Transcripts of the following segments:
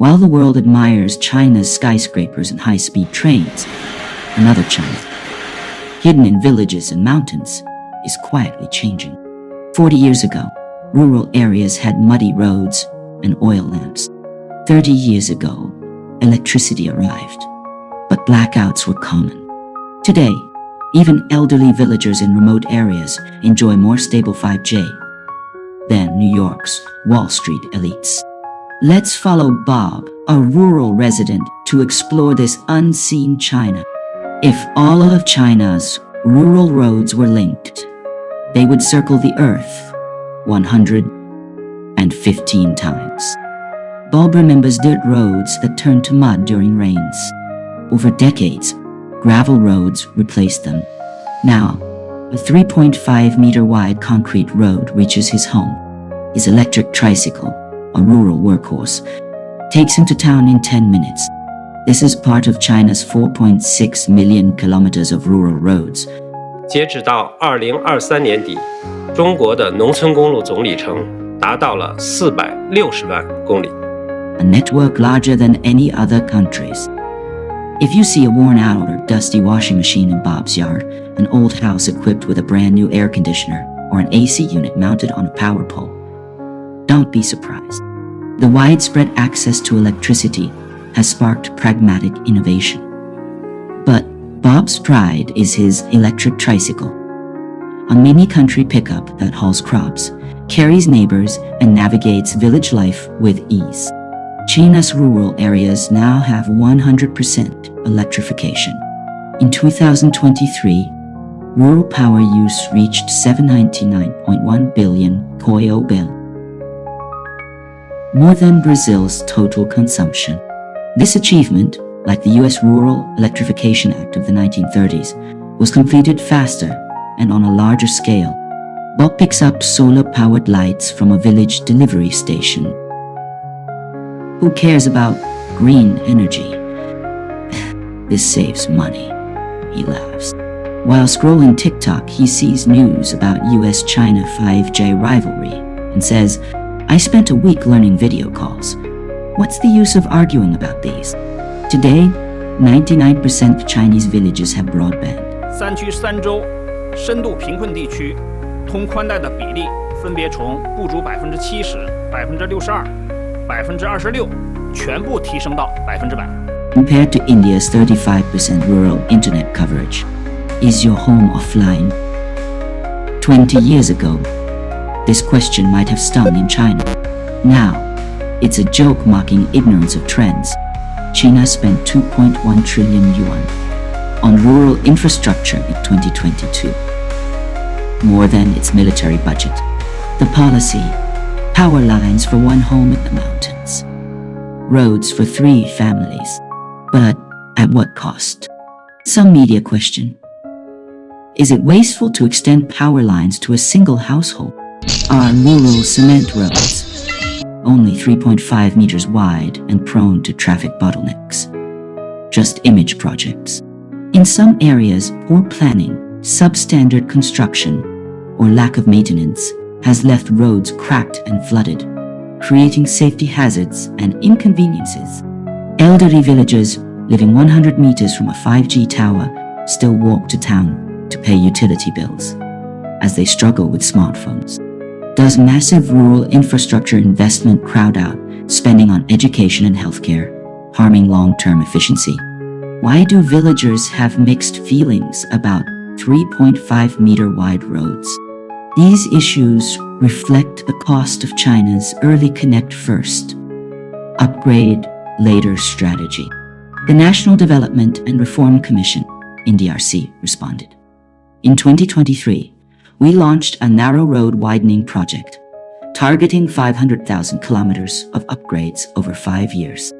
While the world admires China's skyscrapers and high-speed trains, another China, hidden in villages and mountains, is quietly changing. 40 years ago, rural areas had muddy roads and oil lamps. 30 years ago, electricity arrived, but blackouts were common. Today, even elderly villagers in remote areas enjoy more stable 5G than New York's Wall Street elites. Let's follow Bob, a rural resident, to explore this unseen China. If all of China's rural roads were linked, they would circle the Earth 115 times. Bob remembers dirt roads that turned to mud during rains. Over decades, gravel roads replaced them. Now, a 3.5-meter-wide concrete road reaches his home. His electric tricycle, a rural workhorse, takes him to town in 10 minutes. This is part of China's 4.6 million kilometers of rural roads. 截止到2023年底，中国的农村公路总里程达到了460万公里。A network larger than any other country's. If you see a worn-out or dusty washing machine in Bob's yard, an old house equipped with a brand-new air conditioner, or an AC unit mounted on a power pole, don't be surprised. The widespread access to electricity has sparked pragmatic innovation. But Bob's pride is his electric tricycle, a mini-country pickup that hauls crops, carries neighbors, and navigates village life with ease. China's rural areas now have 100% electrification. In 2023, rural power use reached 799.1 billion koyobel, more than Brazil's total consumption. This achievement, like the US Rural Electrification Act of the 1930s, was completed faster and on a larger scale. Bob picks up solar-powered lights from a village delivery station. Who cares about green energy? This saves money, he laughs. While scrolling TikTok, he sees news about US-China 5G rivalry and says, I spent a week learning video calls. What's the use of arguing about these? Today, 99% of Chinese villages have broadband. 3区3州深度贫困地区通宽带的比例分别从不足70%、62%、26%全部提升到100%。 Compared to India's 35% rural internet coverage, is your home offline? 20 years ago, this question might have stung in China. Now, it's a joke mocking ignorance of trends. China spent 2.1 trillion yuan on rural infrastructure in 2022, more than its military budget. The policy: power lines for one home in the mountains, roads for 3 families. But at what cost? Some media question: is it wasteful to extend power lines to a single household? Are rural cement roads only 3.5 meters wide and prone to traffic bottlenecks? Just image projects. In some areas, poor planning, substandard construction, or lack of maintenance has left roads cracked and flooded, creating safety hazards and inconveniences. Elderly villagers living 100 meters from a 5G tower still walk to town to pay utility bills as they struggle with smartphones. Does massive rural infrastructure investment crowd out spending on education and healthcare, harming long-term efficiency? Why do villagers have mixed feelings about 3.5-meter-wide roads? These issues reflect the cost of China's early connect first, upgrade later strategy. The National Development and Reform Commission, NDRC, responded. In 2023, we launched a narrow road widening project, targeting 500,000 kilometers of upgrades over 5 years.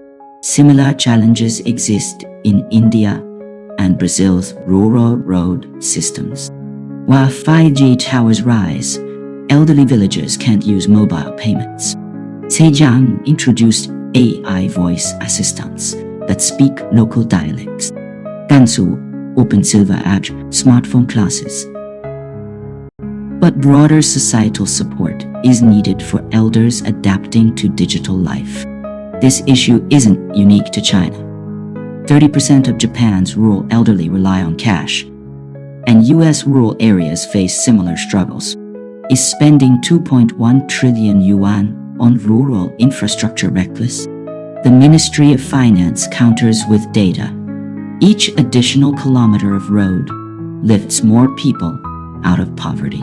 Similar challenges exist in India and Brazil's rural road systems. While 5G towers rise, elderly villagers can't use mobile payments. Zhejiang introduced AI voice assistants that speak local dialects. Gansu opened Silver Edge smartphone classes. But broader societal support is needed for elders adapting to digital life. This issue isn't unique to China. 30% of Japan's rural elderly rely on cash, and US rural areas face similar struggles. Is spending 2.1 trillion yuan on rural infrastructure reckless? The Ministry of Finance counters with data. Each additional kilometer of road lifts more people out of poverty.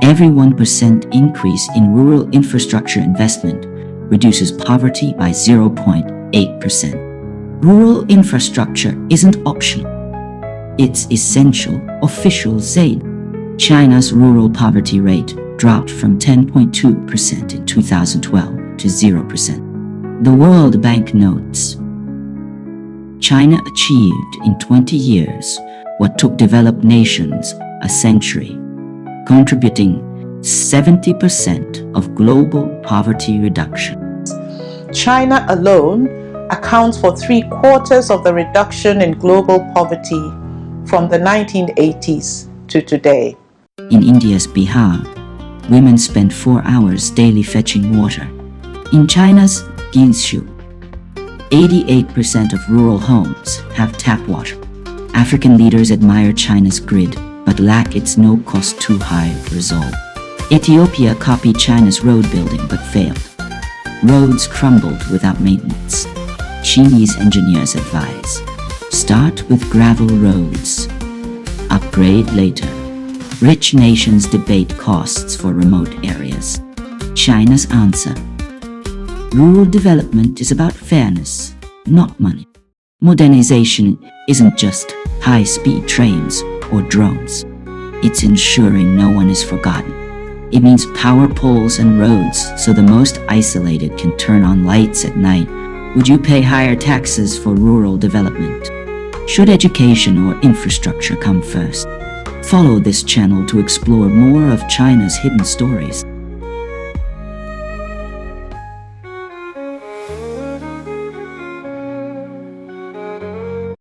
Every 1% increase in rural infrastructure investment reduces poverty by 0.8%. Rural infrastructure isn't optional. It's essential, officials say. China's rural poverty rate dropped from 10.2% in 2012 to 0%. The World Bank notes, China achieved in 20 years what took developed nations a century, contributing 70% of global poverty reduction. China alone accounts for 3/4 of the reduction in global poverty from the 1980s to today. In India's Bihar, women spend 4 hours daily fetching water. In China's Guizhou, 88% of rural homes have tap water. African leaders admire China's grid, but lack its no-cost too high resolve. Ethiopia copied China's road building but failed. Roads crumbled without maintenance. Chinese engineers advise, start with gravel roads, upgrade later. Rich nations debate costs for remote areas. China's answer, rural development is about fairness, not money. Modernization isn't just high-speed trains or drones. It's ensuring no one is forgotten. It means power poles and roads so the most isolated can turn on lights at night. Would you pay higher taxes for rural development? Should education or infrastructure come first? Follow this channel to explore more of China's hidden stories.